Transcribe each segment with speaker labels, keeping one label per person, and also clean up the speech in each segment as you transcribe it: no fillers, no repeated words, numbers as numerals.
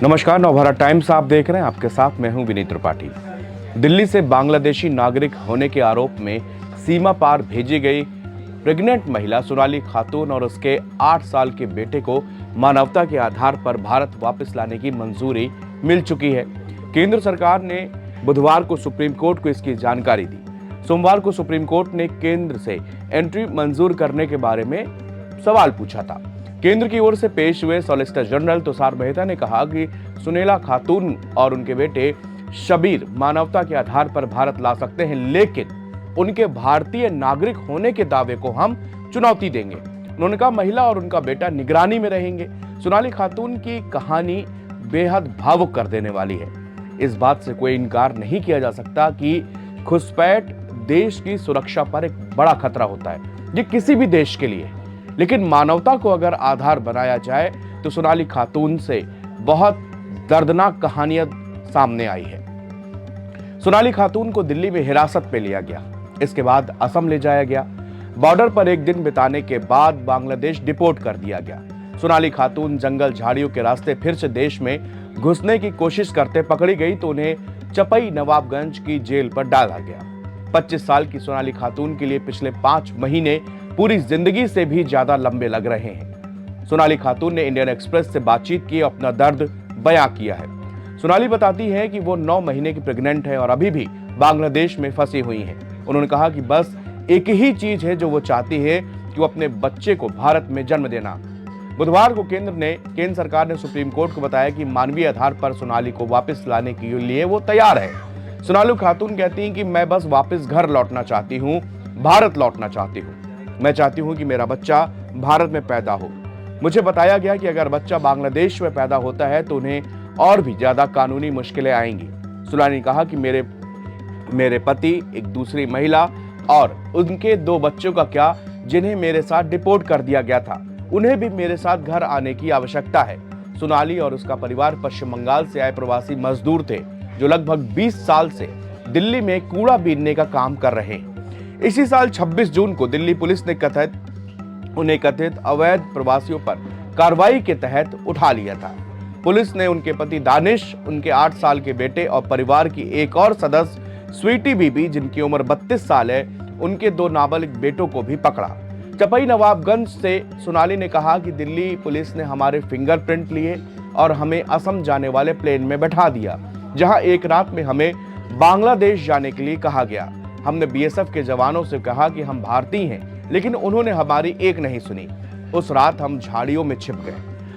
Speaker 1: नमस्कार, नवभारत टाइम्स आप देख रहे हैं। आपके साथ मैं हूं विनीत त्रिपाठी। दिल्ली से बांग्लादेशी नागरिक होने के आरोप में सीमा पार भेजी गई प्रेग्नेंट महिला सोनाली खातून और उसके 8 साल के बेटे को मानवता के आधार पर भारत वापस लाने की मंजूरी मिल चुकी है। केंद्र सरकार ने बुधवार को सुप्रीम कोर्ट को इसकी जानकारी दी। सोमवार को सुप्रीम कोर्ट ने केंद्र से एंट्री मंजूर करने के बारे में सवाल पूछा था। केंद्र की ओर से पेश हुए सॉलिसिटर जनरल तुषार मेहता ने कहा कि सुनैना खातून और उनके बेटे शबीर मानवता के आधार पर भारत ला सकते हैं, लेकिन उनके भारतीय नागरिक होने के दावे को हम चुनौती देंगे। उन्होंने कहा महिला और उनका बेटा निगरानी में रहेंगे। सोनाली खातून की कहानी बेहद भावुक कर देने वाली है। इस बात से कोई इनकार नहीं किया जा सकता कि घुसपैठ देश की सुरक्षा पर एक बड़ा खतरा होता है, ये किसी भी देश के लिए। लेकिन मानवता को अगर आधार बनाया जाए तो सोनाली खातून से बहुत दर्दनाक कहानियां सामने आई है। सोनाली खातून को दिल्ली में हिरासत में लिया गया, इसके बाद असम ले जाया गया। बॉर्डर पर एक दिन बिताने के बाद बांग्लादेश डिपोर्ट कर दिया गया। सोनाली खातून जंगल झाड़ियों के रास्ते फिर से देश में घुसने की कोशिश करते पकड़ी गई तो उन्हें चपई नवाबगंज की जेल पर डाला गया। 25 साल की सोनाली खातून के लिए पिछले 5 महीने पूरी जिंदगी से भी ज्यादा लंबे लग रहे हैं। सोनाली खातून ने इंडियन एक्सप्रेस से बातचीत की, अपना दर्द बयां किया है। सोनाली बताती है कि वो 9 महीने की प्रेग्नेंट है और अभी भी बांग्लादेश में फंसी हुई है। उन्होंने कहा कि बस एक ही चीज है जो वो चाहती है कि वो अपने बच्चे को भारत में जन्म देना। बुधवार को केंद्र सरकार ने सुप्रीम कोर्ट को बताया कि मानवीय आधार पर सोनाली को वापस लाने के लिए वो तैयार है। सोनाली खातून कहती हैं कि मैं बस वापस घर लौटना चाहती हूँ, भारत लौटना चाहती हूँ। मैं चाहती हूं कि मेरा बच्चा भारत में पैदा हो। मुझे बताया गया कि अगर बच्चा बांग्लादेश में पैदा होता है तो उन्हें और भी ज्यादा कानूनी मुश्किलें आएंगी। सोनाली ने कहा कि मेरे पति, एक दूसरी महिला और उनके 2 बच्चों का क्या, जिन्हें मेरे साथ डिपोर्ट कर दिया गया था, उन्हें भी मेरे साथ घर आने की आवश्यकता है। सोनाली और उसका परिवार पश्चिम बंगाल से आए प्रवासी मजदूर थे जो लगभग 20 साल से दिल्ली में कूड़ा बीनने का काम कर रहे हैं। इसी साल 26 जून को दिल्ली पुलिस ने उन्हें कथित अवैध प्रवासियों पर कार्रवाई के तहत उठा लिया था। पुलिस ने उनके पति दानिश, उनके 8 साल के बेटे और परिवार की एक और सदस्य स्वीटी बीबी, जिनकी उम्र 32 साल है, उनके 2 नाबालिग बेटों को भी पकड़ा। चपई नवाबगंज से सोनाली ने कहा कि दिल्ली पुलिस ने हमारे फिंगरप्रिंट लिए और हमें असम जाने वाले प्लेन में बैठा दिया, जहां एक रात में हमें बांग्लादेश जाने के लिए कहा गया। हमने बीएसएफ के जवानों से कहा कि हम भारतीय हैं, लेकिन उन्होंने हमारी एक नहीं सुनी। उस रात हम झाड़ियों में छिप गए।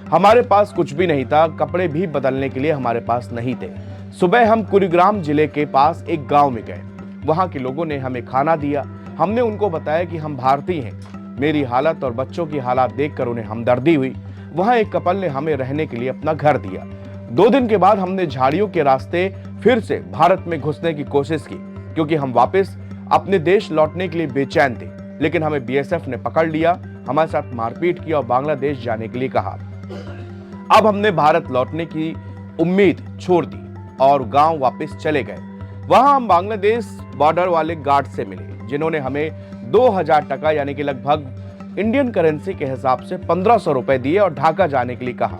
Speaker 1: हमारे पास कुछ भी नहीं था, कपड़े भी बदलने के लिए हमारे पास नहीं थे। सुबह हम कुरुग्राम जिले के पास एक गांव में गए। वहां के लोगों ने हमें खाना दिया। हमने उनको बताया कि हम भारतीय हैं। मेरी हालत और बच्चों की हालत देखकर उन्हें हमदर्दी हुई। वहां एक कपल ने हमें रहने के लिए अपना घर दिया। 2 दिन के बाद हमने झाड़ियों के रास्ते फिर से भारत में घुसने की कोशिश की, क्योंकि हम वापस अपने देश लौटने के लिए बेचैन थे। लेकिन हमें बीएसएफ ने पकड़ लिया, हमारे साथ मारपीट की और बांग्लादेश जाने के लिए कहा। अब हमने भारत लौटने की उम्मीद छोड़ दी और गांव वापस चले गए। वहां हम बांग्लादेश बॉर्डर वाले गार्ड से मिले, जिन्होंने हमें 2000 टका यानी कि लगभग इंडियन करेंसी के हिसाब से 1500 रुपए दिए और ढाका जाने के लिए कहा।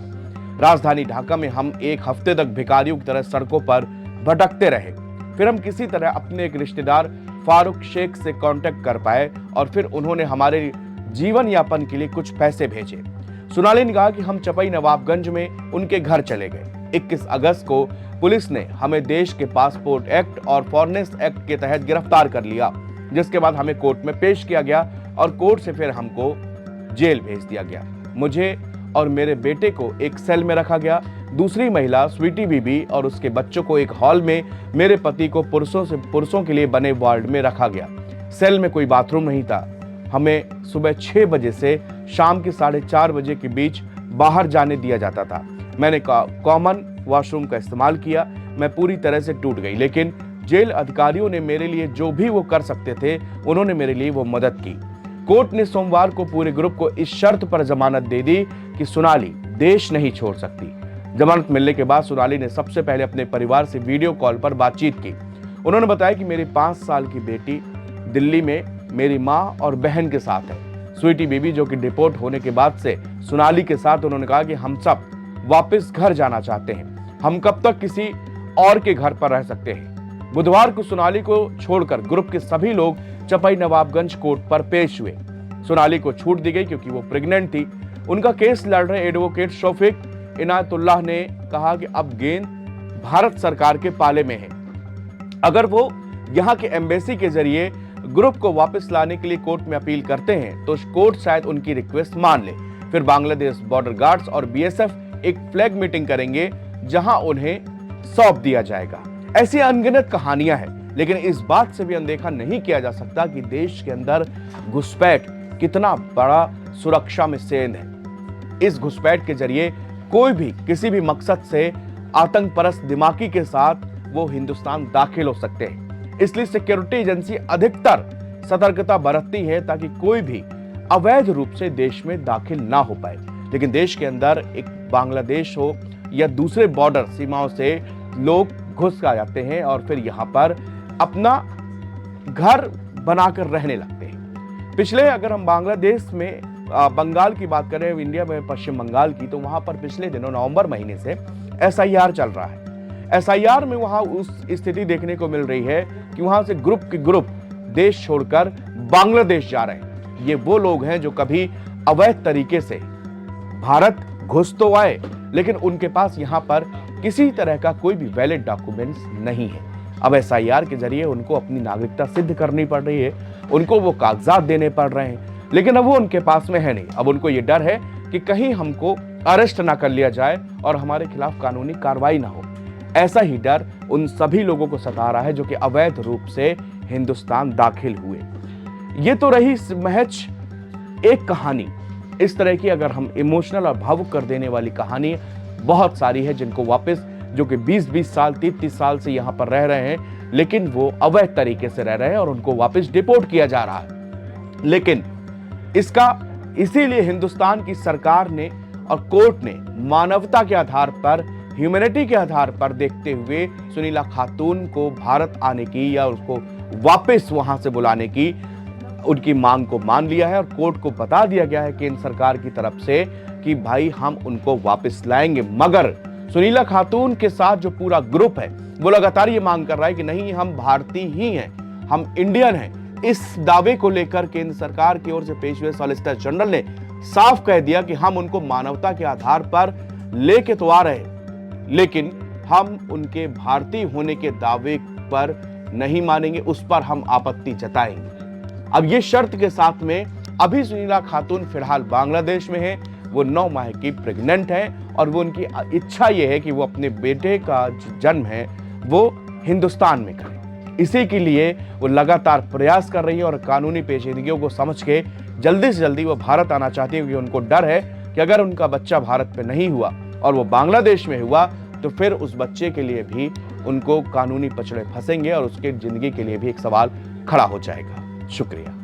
Speaker 1: राजधानी ढाका में हम 1 हफ्ते तक भिखारियों की तरह सड़कों पर भटकते रहे। फिर हम किसी तरह अपने एक रिश्तेदार फारूक शेख से कांटेक्ट कर पाए और फिर उन्होंने हमारे जीवन यापन के लिए कुछ पैसे भेजे। सोनाली ने कहा कि हम चपई नवाबगंज में उनके घर चले गए। 21 अगस्त को पुलिस ने हमें देश के पासपोर्ट एक्ट और फॉरेनर्स एक्ट के तहत गिरफ्तार कर लिया, जिसके बाद हमें कोर्ट में पेश किया गया और कोर्ट से फिर हमको जेल भेज दिया गया। मुझे और मेरे बेटे को एक सेल में रखा गया। दूसरी महिला स्वीटी बीबी और उसके बच्चों को एक हॉल में, मेरे पति को पुरुषों के लिए बने वार्ड में रखा गया। सेल में कोई बाथरूम नहीं था। हमें सुबह 6 बजे से शाम के 4:30 बजे के बीच बाहर जाने दिया जाता था। मैंने कॉमन वॉशरूम का इस्तेमाल किया। मैं पूरी तरह से टूट गई, लेकिन जेल अधिकारियों ने मेरे लिए जो भी वो कर सकते थे, उन्होंने मेरे लिए वो मदद की। कोर्ट ने सोमवार को पूरे ग्रुप को इस शर्त पर जमानत दे दी कि सोनाली देश नहीं छोड़ सकती। जमानत मिलने के बाद सोनाली ने सबसे पहले अपने परिवार से वीडियो कॉल पर बातचीत की। उन्होंने बताया कि मेरी 5 साल की बेटी दिल्ली में मेरी माँ और बहन के साथ है। स्वीटी बीबी, जो कि डिपोर्ट होने के बाद से सोनाली के साथ, उन्होंने कहा कि हम सब वापस घर जाना चाहते हैं। हम कब तक किसी और के घर पर रह सकते हैं। बुधवार को सोनाली को छोड़कर ग्रुप के सभी लोग चपाई नवाबगंज कोर्ट पर पेश हुए। सोनाली को छूट दी गई क्योंकि वो प्रेग्नेंट थी। उनका केस लड़ रहे एडवोकेट शौफिक इनायतुल्लाह ने कहा कि अब गेंद भारत सरकार के पाले में है। अगर वो यहाँ के एम्बेसी के जरिए ग्रुप को वापस लाने के लिए कोर्ट में अपील करते हैं तो कोर्ट शायद उनकी रिक्वेस्ट मान ले। फिर बांग्लादेश बॉर्डर गार्ड्स और बीएसएफ एक फ्लैग मीटिंग करेंगे जहां उन्हें सौंप दिया जाएगा। ऐसी अनगिनत कहानियां हैं, लेकिन इस बात से भी अनदेखा नहीं किया जा सकता कि देश के अंदर घुसपैठ कितना बड़ा सुरक्षा में सेंध है। इस घुसपैठ के जरिए कोई भी किसी भी मकसद से आतंक परस्त दिमागी के साथ वो हिंदुस्तान दाखिल हो सकते हैं। इसलिए सिक्योरिटी एजेंसी अधिकतर सतर्कता बरतती है ताकि कोई भी अवैध रूप से देश में दाखिल ना हो पाए। लेकिन देश के अंदर एक बांग्लादेश हो या दूसरे बॉर्डर सीमाओं से लोग घुस आ जाते हैं और फिर यहाँ पर अपना घर बनाकर रहने लगते हैं। पिछले अगर हम बांग्लादेश में बंगाल की बात करें, इंडिया में पश्चिम बंगाल की, तो वहां पर पिछले दिनों नवंबर महीने से एसआईआर चल रहा है। एसआईआर में वहां उस स्थिति देखने को मिल रही है कि वहां से ग्रुप के ग्रुप देश छोड़कर बांग्लादेश जा रहे हैं। ये वो लोग हैं जो कभी अवैध तरीके से भारत घुस तो आए, लेकिन उनके पास यहां पर किसी तरह का कोई भी वैलिड डॉक्यूमेंट्स नहीं है। अब एसआईआर के जरिए उनको अपनी नागरिकता सिद्ध करनी पड़ रही है, उनको वो कागजात देने पड़ रहे हैं, लेकिन अब वो उनके पास में है नहीं। अब उनको ये डर है कि कहीं हमको अरेस्ट ना कर लिया जाए और हमारे खिलाफ कानूनी कार्रवाई ना हो। ऐसा ही डर उन सभी लोगों को सता रहा है जो कि अवैध रूप से हिंदुस्तान दाखिल हुए। ये तो रही महज एक कहानी। इस तरह की अगर हम इमोशनल और भावुक कर देने वाली कहानी बहुत सारी है, जिनको वापस जो कि 20-20 साल 30-30 साल से यहाँ पर रह रहे हैं, लेकिन वो अवैध तरीके से रह रहे हैं और उनको वापस डिपोर्ट किया जा रहा है। लेकिन इसका इसीलिए हिंदुस्तान की सरकार ने और कोर्ट ने मानवता के आधार पर, ह्यूमैनिटी के आधार पर देखते हुए सुनीला खातून को भारत आने की या उसको वापस वहां से बुलाने की उनकी मांग को मान लिया है और कोर्ट को बता दिया गया है केंद्र सरकार की तरफ से कि भाई हम उनको वापस लाएंगे। मगर सुनीला खातून के साथ जो पूरा ग्रुप है वो लगातार ये मांग कर रहा है कि नहीं, हम भारतीय ही हैं, हम इंडियन हैं। इस दावे को लेकर केंद्र सरकार की ओर से पेश हुए सॉलिसिटर जनरल ने साफ कह दिया कि हम उनको मानवता के आधार पर लेके तो आ रहे हैं, लेकिन हम उनके भारतीय होने के दावे पर नहीं मानेंगे, उस पर हम आपत्ति जताएंगे। अब ये शर्त के साथ में अभी सुनीला खातून फिलहाल बांग्लादेश में है, वो 9 माह की प्रेग्नेंट है और वो उनकी इच्छा ये है कि वो अपने बेटे का जन्म है वो हिंदुस्तान में करें। इसी के लिए वो लगातार प्रयास कर रही है और कानूनी पेचीदगियों को समझ के जल्दी से जल्दी वो भारत आना चाहती है, क्योंकि उनको डर है कि अगर उनका बच्चा भारत में नहीं हुआ और वो बांग्लादेश में हुआ तो फिर उस बच्चे के लिए भी उनको कानूनी पचड़े फंसेंगे और उसके जिंदगी के लिए भी एक सवाल खड़ा हो जाएगा। शुक्रिया।